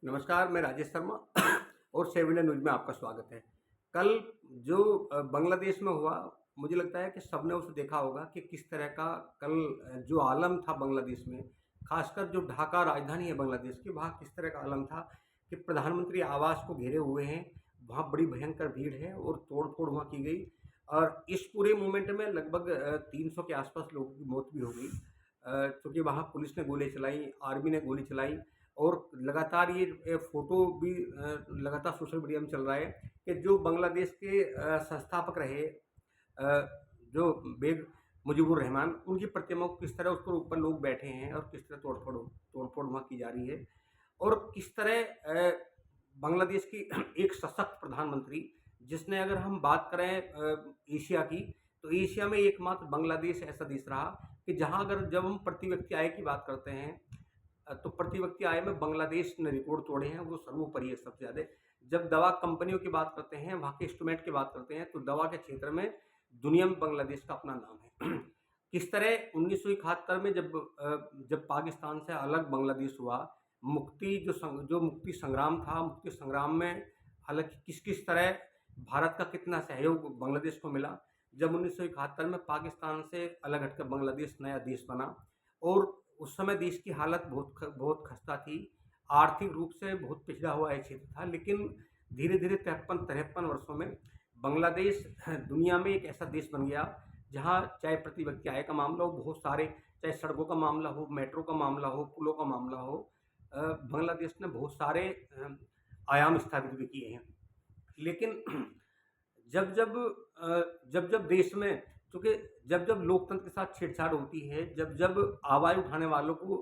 नमस्कार, मैं राजेश शर्मा और 7 इंडिया न्यूज़ में आपका स्वागत है। कल जो बांग्लादेश में हुआ, मुझे लगता है कि सबने उसे देखा होगा कि किस तरह का कल जो आलम था बांग्लादेश में, खासकर जो ढाका राजधानी है बांग्लादेश की, वहाँ किस तरह का आलम था कि प्रधानमंत्री आवास को घेरे हुए हैं, वहाँ बड़ी भयंकर भीड़ है और तोड़-फोड़ वहाँ की गई। और इस पूरे मूवमेंट में लगभग 300 के आसपास लोगों की मौत भी हो गई। चूँकि वहाँ पुलिस ने गोली चलाई, आर्मी ने गोली चलाई और लगातार ये फ़ोटो भी लगातार सोशल मीडिया में चल रहा है कि जो बांग्लादेश के संस्थापक रहे जो बेग मुजीबुर रहमान, उनकी प्रतिमा को किस तरह उस पर ऊपर लोग बैठे हैं और किस तरह तोड़-फोड़ वहाँ की जा रही है। और किस तरह बांग्लादेश की एक सशक्त प्रधानमंत्री, जिसने अगर हम बात करें एशिया की, तो एशिया में एकमात्र बांग्लादेश ऐसा देश रहा कि जहाँ अगर जब हम प्रति व्यक्ति आय की बात करते हैं तो प्रति व्यक्ति आय में बांग्लादेश ने रिकॉर्ड तोड़े हैं, वो सर्वोपरि है सबसे ज़्यादा। जब दवा कंपनियों की बात करते हैं, वहाँ के इंस्ट्रूमेंट की बात करते हैं, तो दवा के क्षेत्र में दुनिया में बांग्लादेश का अपना नाम है। किस तरह 1971 में जब पाकिस्तान से अलग बांग्लादेश हुआ, जो मुक्ति संग्राम था, मुक्ति संग्राम में हालाँकि किस-किस तरह भारत का कितना सहयोग बांग्लादेश को मिला। जब 1971 में पाकिस्तान से अलग हटकर बांग्लादेश नया देश बना और उस समय देश की हालत बहुत खस्ता थी। आर्थिक रूप से बहुत पिछड़ा हुआ ये क्षेत्र था, लेकिन धीरे-धीरे 53-53 वर्षों में बांग्लादेश दुनिया में एक ऐसा देश बन गया, जहाँ चाहे प्रति व्यक्ति आय का मामला हो, बहुत सारे चाहे सड़कों का मामला हो, मेट्रो का मामला हो, पुलों का मामला हो, बांग्लादेश ने बहुत सारे आयाम स्थापित भी किए हैं। लेकिन जब-जब जब-जब देश में चूँकि जब-जब लोकतंत्र के साथ छेड़छाड़ होती है, जब-जब आवाज़ उठाने वालों को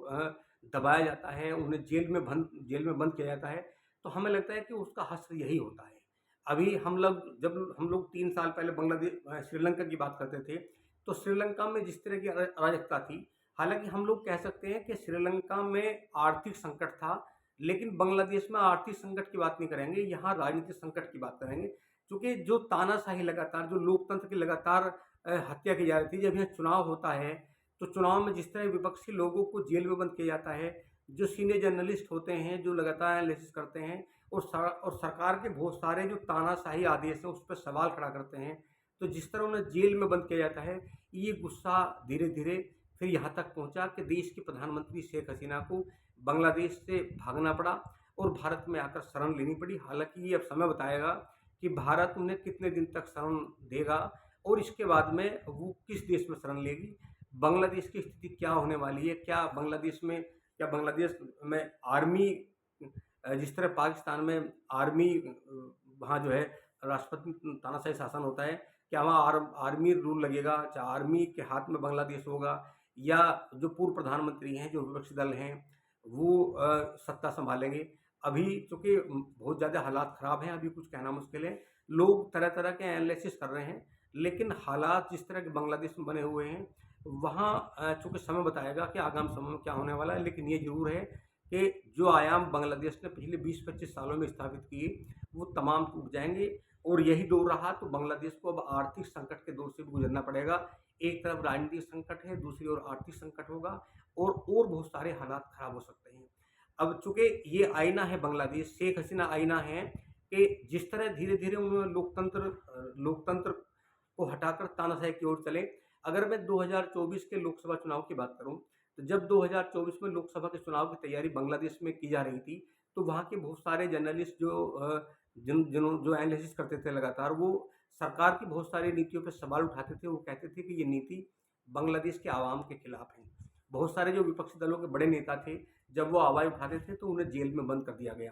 दबाया जाता है, उन्हें जेल में बंद किया जाता है, तो हमें लगता है कि उसका हश्र यही होता है। अभी हम लोग 3 साल पहले श्रीलंका की बात करते थे, तो श्रीलंका में जिस तरह की अराजकता थी, हालाँकि हम लोग कह सकते हैं कि श्रीलंका में आर्थिक संकट था, लेकिन बांग्लादेश में आर्थिक संकट की बात नहीं करेंगे, यहाँ राजनीतिक संकट की बात करेंगे। क्योंकि जो तानाशाही लगातार, जो लोकतंत्र की लगातार हत्या की जा रही थी, जब यहाँ चुनाव होता है, तो चुनाव में जिस तरह विपक्षी लोगों को जेल में बंद किया जाता है, जो सीनियर जर्नलिस्ट होते हैं, जो लगातार एनालिसिस करते हैं और सरकार के बहुत सारे जो तानाशाही आदेश हैं, उस पर सवाल खड़ा करते हैं, तो जिस तरह उन्हें जेल में बंद किया जाता है, ये गुस्सा धीरे-धीरे फिर यहाँ तक पहुँचा कि देश की प्रधानमंत्री शेख हसीना को बांग्लादेश से भागना पड़ा और भारत में आकर शरण लेनी पड़ी। हालाँकि ये अब समय बताएगा कि भारत उन्हें कितने दिन तक शरण देगा और इसके बाद में वो किस देश में शरण लेगी। बांग्लादेश की स्थिति क्या होने वाली है? क्या बांग्लादेश में आर्मी जिस तरह पाकिस्तान में आर्मी वहाँ जो है राष्ट्रपति तानाशाही शासन होता है, क्या वहाँ आर्मी रूल लगेगा? चाहे आर्मी के हाथ में बांग्लादेश होगा या जो पूर्व प्रधानमंत्री हैं, जो विपक्षी दल हैं, वो सत्ता सँभालेंगे। अभी चूँकि बहुत ज़्यादा हालात ख़राब हैं, अभी कुछ कहना मुश्किल है। लोग तरह-तरह के एनालिसिस कर रहे हैं, लेकिन हालात जिस तरह के बांग्लादेश में बने हुए हैं, वहाँ चूँकि समय बताएगा कि आगामी समय में क्या होने वाला है। लेकिन ये ज़रूर है कि जो आयाम बांग्लादेश ने पिछले 20-25 सालों में स्थापित किए, वो तमाम टूट जाएँगे और यही दौर रहा तो बांग्लादेश को अब आर्थिक संकट के दौर से भी गुज़रना पड़ेगा। एक तरफ राजनीतिक संकट है, दूसरी ओर आर्थिक संकट होगा और बहुत सारे हालात ख़राब हो सकते हैं। अब चूँकि ये आईना है बांग्लादेश, शेख हसीना आईना है कि जिस तरह धीरे-धीरे उन्होंने लोकतंत्र को हटाकर तानाशाही की ओर चले। अगर मैं 2024 के लोकसभा चुनाव की बात करूँ, तो जब 2024 में लोकसभा के चुनाव की तैयारी बांग्लादेश में की जा रही थी, तो वहाँ के बहुत सारे जर्नलिस्ट जो एनालिसिस करते थे लगातार, वो सरकार की बहुत सारी नीतियों पे सवाल उठाते थे। वो कहते थे कि ये नीति बांग्लादेश के आवाम के खिलाफ है। बहुत सारे जो विपक्षी दलों के बड़े नेता थे, जब वो आवाज़ उठाते थे तो उन्हें जेल में बंद कर दिया गया।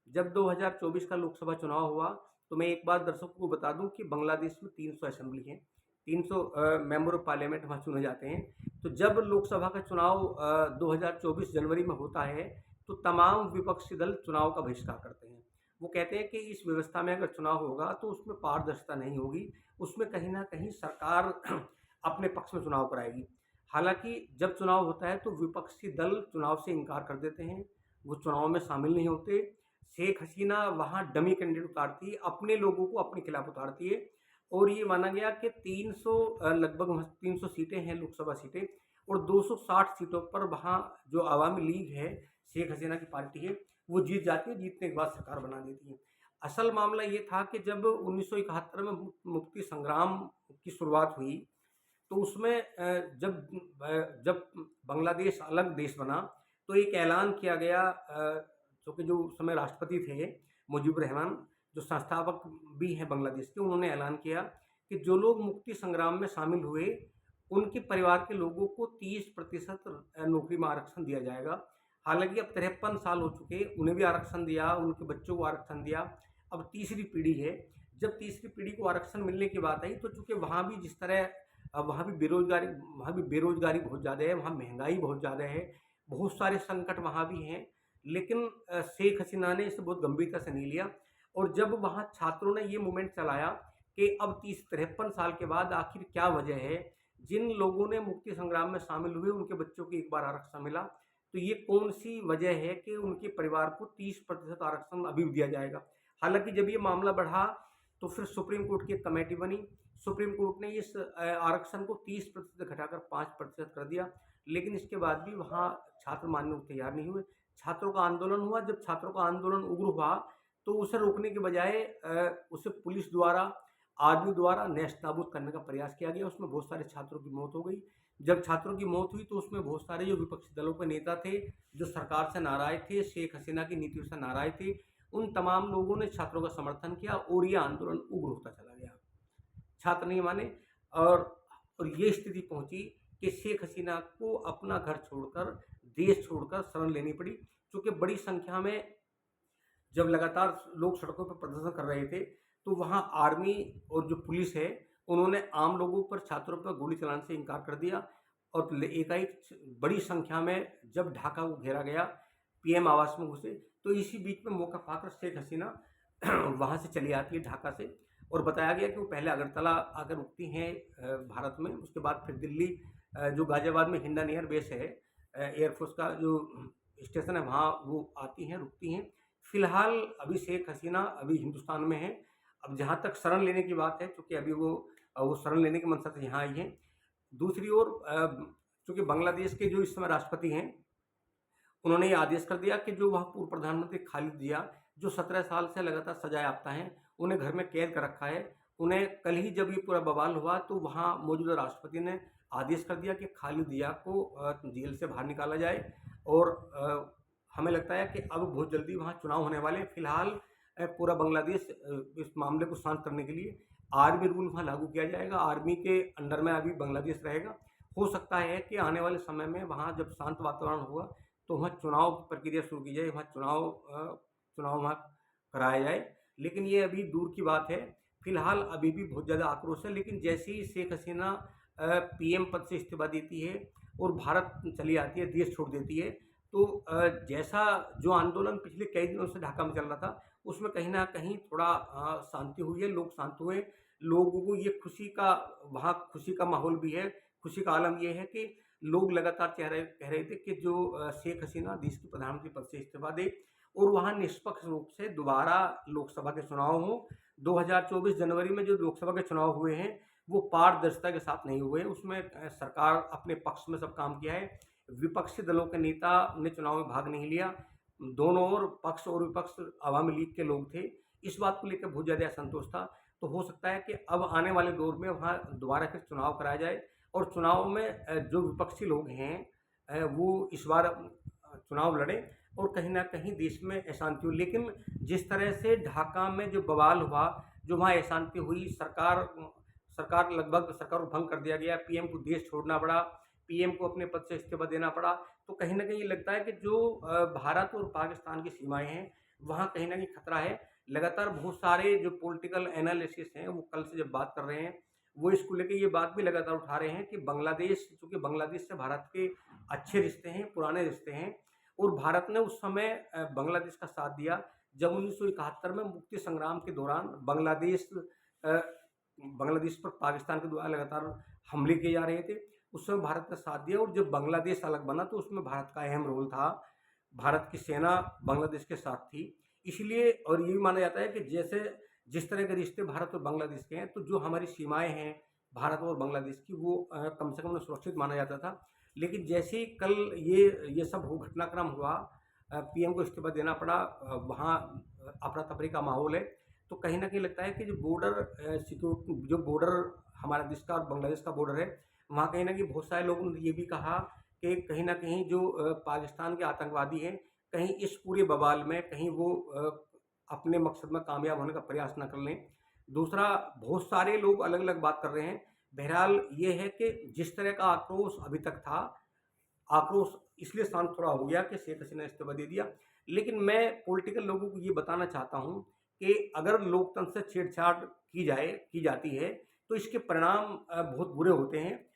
जब 2024 का लोकसभा चुनाव हुआ, तो मैं एक बात दर्शकों को बता दूँ कि बांग्लादेश में 300 असेंबली हैं, 300 मेंबर ऑफ पार्लियामेंट वहाँ चुने जाते हैं। तो जब लोकसभा का चुनाव 2024 जनवरी में होता है, तो तमाम विपक्षी दल चुनाव का बहिष्कार करते हैं। वो कहते हैं कि इस व्यवस्था में अगर चुनाव होगा तो उसमें पारदर्शिता नहीं होगी, उसमें कहीं न कहीं सरकार अपने पक्ष में चुनाव कराएगी। हालाँकि जब चुनाव होता है तो विपक्षी दल चुनाव से इनकार कर देते हैं, वो चुनाव में शामिल नहीं होते। शेख हसीना वहाँ डमी कैंडिडेट उतारती है, अपने लोगों को अपने खिलाफ उतारती है और ये माना गया कि 300 लगभग वहाँ 300 सीटें हैं लोकसभा सीटें और 260 सीटों पर वहाँ जो अवामी लीग है, शेख हसीना की पार्टी है, वो जीत जाती है, जीतने के बाद सरकार बना देती है। असल मामला ये था कि जब 1971 में मुक्ति संग्राम की शुरुआत हुई, तो उसमें जब बांग्लादेश अलग देश बना, तो एक ऐलान किया गया, चूँकि जो उस समय राष्ट्रपति थे मुजीबुर रहमान, जो संस्थापक भी हैं बांग्लादेश के, उन्होंने ऐलान किया कि जो लोग मुक्ति संग्राम में शामिल हुए, उनके परिवार के लोगों को 30% नौकरी में आरक्षण दिया जाएगा। हालाँकि अब 53 साल हो चुके, उन्हें भी आरक्षण दिया, उनके बच्चों को आरक्षण दिया। अब तीसरी पीढ़ी है, जब तीसरी पीढ़ी को आरक्षण मिलने की बात आई, तो चूँकि वहाँ भी जिस तरह वहाँ भी बेरोज़गारी बहुत ज़्यादा है, वहाँ महँगाई बहुत ज़्यादा है, बहुत सारे संकट वहाँ भी हैं। लेकिन शेख हसीना ने इसे बहुत गंभीरता से नहीं लिया, और जब वहाँ छात्रों ने ये मूवमेंट चलाया कि अब 53 साल के बाद आखिर क्या वजह है, जिन लोगों ने मुक्ति संग्राम में शामिल हुए उनके बच्चों को एक बार आरक्षण मिला, तो ये कौन-सी वजह है कि उनके परिवार को 30% आरक्षण अभी भी दिया जाएगा। हालाँकि जब ये मामला बढ़ा, तो फिर सुप्रीम कोर्ट की एक कमेटी बनी। सुप्रीम कोर्ट ने इस आरक्षण को 30% घटाकर 5% कर दिया, लेकिन इसके बाद भी वहाँ छात्र मानने को तैयार नहीं हुए। छात्रों का आंदोलन हुआ, जब छात्रों का आंदोलन उग्र हुआ, तो उसे रोकने के बजाय उसे पुलिस द्वारा, आर्मी द्वारा नेस्तनाबूद करने का प्रयास किया गया। उसमें बहुत सारे छात्रों की मौत हो गई। जब छात्रों की मौत हुई, तो उसमें बहुत सारे जो विपक्षी दलों के नेता थे, जो सरकार से नाराज़ थे, शेख हसीना की नीतियों से नाराज़ थे, उन तमाम लोगों ने छात्रों का समर्थन किया और ये आंदोलन उग्र होता चला गया। छात्र नहीं माने, और ये स्थिति पहुंची कि शेख हसीना को अपना घर छोड़कर, देश छोड़कर शरण लेनी पड़ी। क्योंकि बड़ी संख्या में जब लगातार लोग सड़कों पर प्रदर्शन कर रहे थे, तो वहाँ आर्मी और जो पुलिस है, उन्होंने आम लोगों पर, छात्रों पर गोली चलाने से इनकार कर दिया, और एकाएक बड़ी संख्या में जब ढाका को घेरा गया, पीएम आवास में घुसे, तो इसी बीच में मौका पाकर शेख हसीना वहाँ से चली आती है ढाका से, और बताया गया कि वो पहले अगरतला आकर रुकती हैं भारत में, उसके बाद फिर दिल्ली, जो गाज़ियाबाद में हिंडन एयर बेस है, एयरफोर्स का जो स्टेशन है, वहाँ वो आती हैं, रुकती हैं। फिलहाल अभी शेख हसीना अभी हिंदुस्तान में है। अब जहाँ तक शरण लेने की बात है, चूँकि अभी वो शरण लेने की मंशा से यहाँ आई हैं। दूसरी ओर चूँकि बांग्लादेश के जो इस समय राष्ट्रपति हैं, उन्होंने ये आदेश कर दिया कि जो वहाँ पूर्व प्रधानमंत्री खालिद जिया, जो 17 साल से लगातार सजा याफ्ता हैं, उन्हें घर में कैद कर रखा है। उन्हें कल ही जब ये पूरा बवाल हुआ, तो वहाँ मौजूदा राष्ट्रपति ने आदेश कर दिया कि खालिद जिया को जेल से बाहर निकाला जाए, और हमें लगता है कि अब बहुत जल्दी वहाँ चुनाव होने वाले हैं। फिलहाल पूरा बांग्लादेश इस मामले को शांत करने के लिए आर्मी रूल वहाँ लागू किया जाएगा। आर्मी के अंडर में अभी बांग्लादेश रहेगा। हो सकता है कि आने वाले समय में वहाँ जब शांत वातावरण होगा, तो वहाँ चुनाव प्रक्रिया शुरू की जाए, वहाँ चुनाव वहाँ कराया जाए। लेकिन ये अभी दूर की बात है। फिलहाल अभी भी बहुत ज़्यादा आक्रोश है, लेकिन जैसे ही शेख हसीना पीएम पद से इस्तीफा देती है और भारत चली आती है, देश छोड़ देती है, तो जैसा जो आंदोलन पिछले कई दिनों से ढाका में चल रहा था, उसमें कहीं न कहीं थोड़ा शांति हुई है, लोग शांत हुए। लोगों को ये वहाँ खुशी का माहौल भी है। खुशी का आलम ये है कि लोग लगातार कह रहे थे कि जो शेख हसीना देश की प्रधानमंत्री पद से इस्तीफा दे, और वहाँ निष्पक्ष रूप से दोबारा लोकसभा के चुनाव हों। 2024 जनवरी में जो लोकसभा के चुनाव हुए हैं, वो पारदर्शिता के साथ नहीं हुए। उसमें सरकार अपने पक्ष में सब काम किया है। विपक्षी दलों के नेता ने चुनाव में भाग नहीं लिया। दोनों ओर, पक्ष और विपक्ष, अवामी लीग के लोग थे। इस बात को लेकर बहुत ज़्यादा असंतोष था। तो हो सकता है कि अब आने वाले दौर में वहाँ दोबारा फिर चुनाव कराया जाए, और चुनाव में जो विपक्षी लोग हैं वो इस बार चुनाव लड़ें, और कहीं न कहीं देश में अशांति हो। लेकिन जिस तरह से ढाका में जो बवाल हुआ, जो वहाँ अशांति हुई, सरकार को भंग कर दिया गया, पीएम को देश छोड़ना पड़ा, पीएम को अपने पद से इस्तीफा देना पड़ा, तो कहीं न कहीं ये लगता है कि जो भारत और पाकिस्तान की सीमाएँ हैं, वहाँ कहीं न कहीं खतरा है। लगातार बहुत सारे जो पॉलिटिकल एनालिसिस हैं, वो कल से जब बात कर रहे हैं, वो इसको लेके ये बात भी लगातार उठा रहे हैं कि बांग्लादेश, चूँकि बांग्लादेश से भारत के अच्छे रिश्ते हैं, पुराने रिश्ते हैं, और भारत ने उस समय बांग्लादेश का साथ दिया जब 1971 में मुक्ति संग्राम के दौरान बांग्लादेश पर पाकिस्तान के द्वारा लगातार हमले किए जा रहे थे। उस समय भारत ने साथ दिया, और जब बांग्लादेश अलग बना, तो उसमें भारत का अहम रोल था। भारत की सेना बांग्लादेश के साथ थी। इसलिए, और ये भी माना जाता है कि जिस तरह के रिश्ते भारत और बांग्लादेश के हैं, तो जो हमारी सीमाएँ हैं भारत और बांग्लादेश की, वो कम से कम सुरक्षित माना जाता था। लेकिन जैसे ही कल ये सब घटनाक्रम हुआ, पीएम को इस्तीफा देना पड़ा। वहाँ अफरा-तफरी का माहौल है। तो कहीं न कहीं लगता है कि जो बॉर्डर जो बॉर्डर हमारे देश का और बांग्लादेश का बॉर्डर है, वहाँ कहीं न कहीं बहुत सारे लोगों ने ये भी कहा कि कहीं न कहीं जो पाकिस्तान के आतंकवादी हैं, कहीं इस पूरे बवाल में कहीं वो अपने मकसद में कामयाब होने का प्रयास ना कर लें। दूसरा, बहुत सारे लोग अलग-अलग बात कर रहे हैं। बहरहाल ये है कि जिस तरह का आक्रोश अभी तक था, आक्रोश इसलिए शांत थोड़ा हो गया कि शेख हसीना ने इस्तीफा दे दिया। लेकिन मैं पॉलिटिकल लोगों को ये बताना चाहता हूँ कि अगर लोकतंत्र से छेड़छाड़ की जाती है, तो इसके परिणाम बहुत बुरे होते हैं।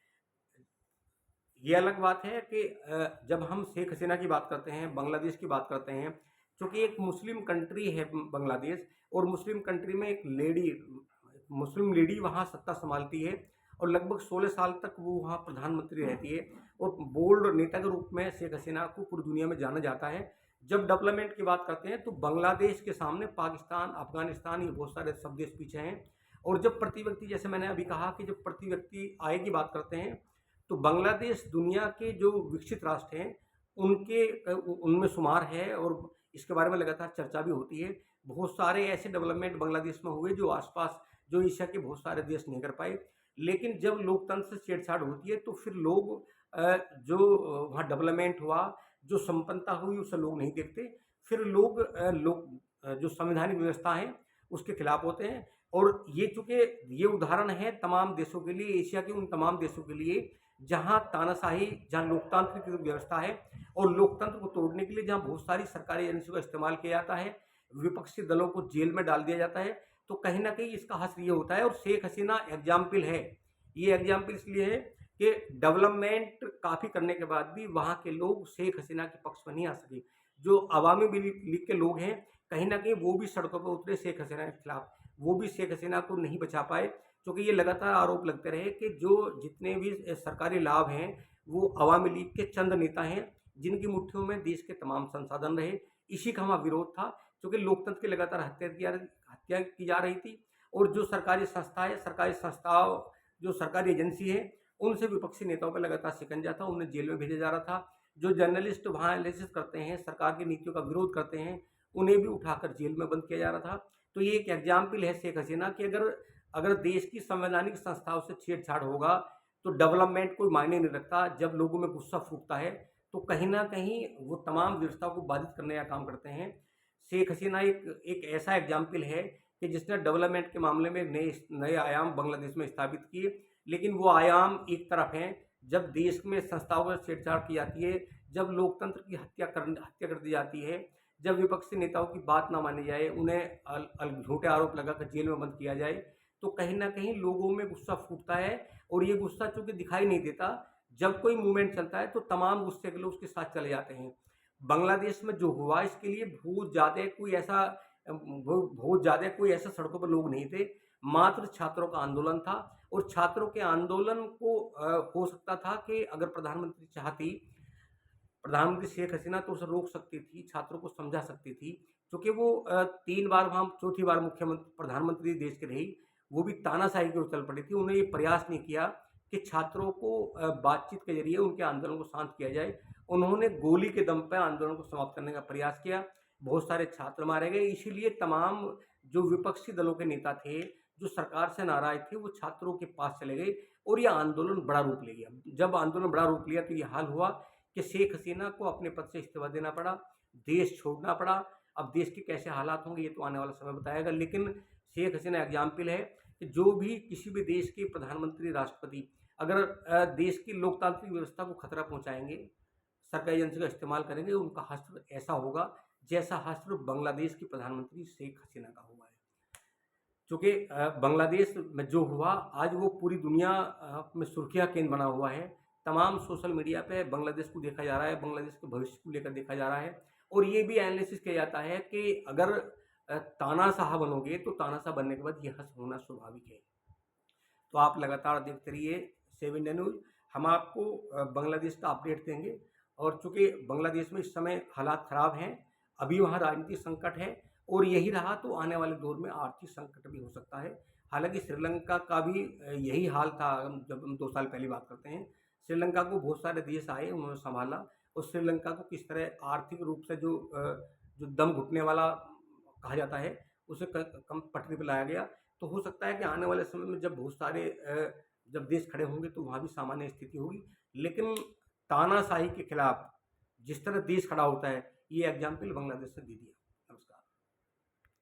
ये अलग बात है कि जब हम शेख हसीना की बात करते हैं, बांग्लादेश की बात करते हैं, चूँकि एक मुस्लिम कंट्री है बांग्लादेश, और मुस्लिम कंट्री में एक मुस्लिम लेडी वहाँ सत्ता संभालती है और लगभग 16 साल तक वो वहाँ प्रधानमंत्री रहती है और बोल्ड नेता के रूप में शेख हसीना को पूरी दुनिया में जाना जाता है। जब डेवलपमेंट की बात करते हैं तो बांग्लादेश के सामने पाकिस्तान, अफ़गानिस्तान, ये बहुत सारे सब देश पीछे हैं। और जब प्रति व्यक्ति, जैसे मैंने अभी कहा कि जब प्रति व्यक्ति आय की बात करते हैं, तो बांग्लादेश दुनिया के जो विकसित राष्ट्र हैं, उनमें शुमार है और इसके बारे में लगातार चर्चा भी होती है। बहुत सारे ऐसे डेवलपमेंट बांग्लादेश में हुए जो आसपास, जो एशिया के बहुत सारे देश नहीं कर पाए। लेकिन जब लोकतंत्र से छेड़छाड़ होती है तो फिर लोग जो वहाँ डेवलपमेंट हुआ, जो संपन्नता हुई, उसे लोग नहीं देखते। फिर जो संवैधानिक व्यवस्था है उसके खिलाफ होते हैं। और ये चूँकि ये उदाहरण है तमाम देशों के लिए, एशिया के उन तमाम देशों के लिए जहाँ तानाशाही, जहाँ लोकतांत्रिक व्यवस्था है और लोकतंत्र को तोड़ने के लिए जहाँ बहुत सारी सरकारी एजेंसियों का इस्तेमाल किया जाता है, विपक्षी दलों को जेल में डाल दिया जाता है। तो कहीं न कहीं इसका हश्र ये होता है और शेख हसीना एग्ज़ाम्पल है। ये एग्ज़ाम्पल इसलिए है कि डेवलपमेंट काफ़ी करने के बाद भी वहाँ के लोग शेख हसीना के पक्ष में नहीं आ सके। जो अवामी लीग के लोग हैं, कहीं न कहीं वो भी सड़कों पर उतरे शेख हसीना के खिलाफ। वो भी शेख हसीना को नहीं बचा पाए, क्योंकि ये लगातार आरोप लगते रहे कि जो जितने भी सरकारी लाभ हैं, वो अवामी लीग के चंद नेता हैं, जिनकी मुट्ठियों में देश के तमाम संसाधन रहे। इसी का हमारा विरोध था, क्योंकि लोकतंत्र की लगातार हत्या की जा रही थी और जो सरकारी संस्था है, सरकारी संस्थाओं, जो सरकारी एजेंसी है, उनसे विपक्षी नेताओं पर लगातार शिकंजा था, उन्हें जेल में भेजा जा रहा था। जो जर्नलिस्ट वहाँ एनालिसिस करते हैं, सरकार की नीतियों का विरोध करते हैं, उन्हें भी उठाकर जेल में बंद किया जा रहा था। तो ये एक एग्जाम्पल है शेख हसीना कि अगर देश की संवैधानिक संस्थाओं से छेड़छाड़ होगा तो डेवलपमेंट कोई मायने नहीं रखता। जब लोगों में गुस्सा फूटता है तो कहीं न कहीं वो तमाम व्यवस्था को बाधित करने का काम करते हैं। शेख हसीना एक ऐसा एग्जाम्पल है कि जिसने डेवलपमेंट के मामले में नए आयाम बांग्लादेश में स्थापित किए। लेकिन वो आयाम एक तरफ हैं जब देश में संस्थाओं से छेड़छाड़ की जाती है, जब लोकतंत्र की हत्या कर दी जाती है, जब विपक्षी नेताओं की बात ना मानी जाए, उन्हें झूठे आरोप लगाकर जेल में बंद किया जाए, तो कहीं न कहीं लोगों में गुस्सा फूटता है। और ये गुस्सा चूँकि दिखाई नहीं देता, जब कोई मूवमेंट चलता है तो तमाम गुस्से के लोग उसके साथ चले जाते हैं। बांग्लादेश में जो हुआ इसके लिए बहुत ज़्यादा कोई ऐसा सड़कों पर लोग नहीं थे। मात्र छात्रों का आंदोलन था और छात्रों के आंदोलन को हो सकता था कि अगर प्रधानमंत्री शेख हसीना तो उसे रोक सकती थी, छात्रों को समझा सकती थी, क्योंकि वो 3 बार वहाँ चौथी बार प्रधानमंत्री देश की रही, वो भी तानाशाही की ओर चल पड़ी थी। उन्होंने ये प्रयास नहीं किया कि छात्रों को बातचीत के ज़रिए उनके आंदोलन को शांत किया जाए। उन्होंने गोली के दम पे आंदोलन को समाप्त करने का प्रयास किया, बहुत सारे छात्र मारे गए। इसीलिए तमाम जो विपक्षी दलों के नेता थे, जो सरकार से नाराज़ थे, वो छात्रों के पास चले गए और ये आंदोलन बड़ा रूप ले गया। जब आंदोलन बड़ा रूप लिया तो ये हाल हुआ कि शेख हसीना को अपने पद से इस्तीफा देना पड़ा, देश छोड़ना पड़ा। अब देश के कैसे हालात होंगे ये तो आने वाला समय बताएगा, लेकिन शेख हसीना एग्जाम्पल है कि जो भी किसी भी देश के प्रधानमंत्री, राष्ट्रपति अगर देश की लोकतांत्रिक व्यवस्था को खतरा पहुंचाएंगे, सरकारी एजेंसी का इस्तेमाल करेंगे, उनका हश्र ऐसा होगा जैसा हश्र बांग्लादेश की प्रधानमंत्री शेख हसीना का हुआ है। चूँकि बांग्लादेश में जो हुआ आज वो पूरी दुनिया में सुर्खियाँ केंद्र बना हुआ है। तमाम सोशल मीडिया पे बांग्लादेश को देखा जा रहा है, बांग्लादेश के भविष्य को लेकर देखा जा रहा है और ये भी एनालिसिस किया जाता है कि अगर तानाशाह बनोगे तो तानाशाह बनने के बाद ये हश्र होना स्वाभाविक है। तो आप लगातार देखते रहिए 7 इंडिया न्यूज़। हम आपको बांग्लादेश का अपडेट देंगे और चूँकि बांग्लादेश में इस समय हालात ख़राब हैं, अभी वहाँ राजनीतिक संकट है और यही रहा तो आने वाले दौर में आर्थिक संकट भी हो सकता है। हालांकि श्रीलंका का भी यही हाल था। जब हम 2 साल पहले बात करते हैं, श्रीलंका को बहुत सारे देश आए, उन्होंने संभाला और श्रीलंका को किस तरह आर्थिक रूप से जो दम घुटने वाला कहा जाता है, उसे कम पटरी पे लाया गया। तो हो सकता है कि आने वाले समय में जब बहुत सारे जब देश खड़े होंगे तो वहाँ भी सामान्य स्थिति होगी। लेकिन तानाशाही के खिलाफ जिस तरह देश खड़ा होता है, ये एग्जाम्पल बांग्लादेश से दे दिया।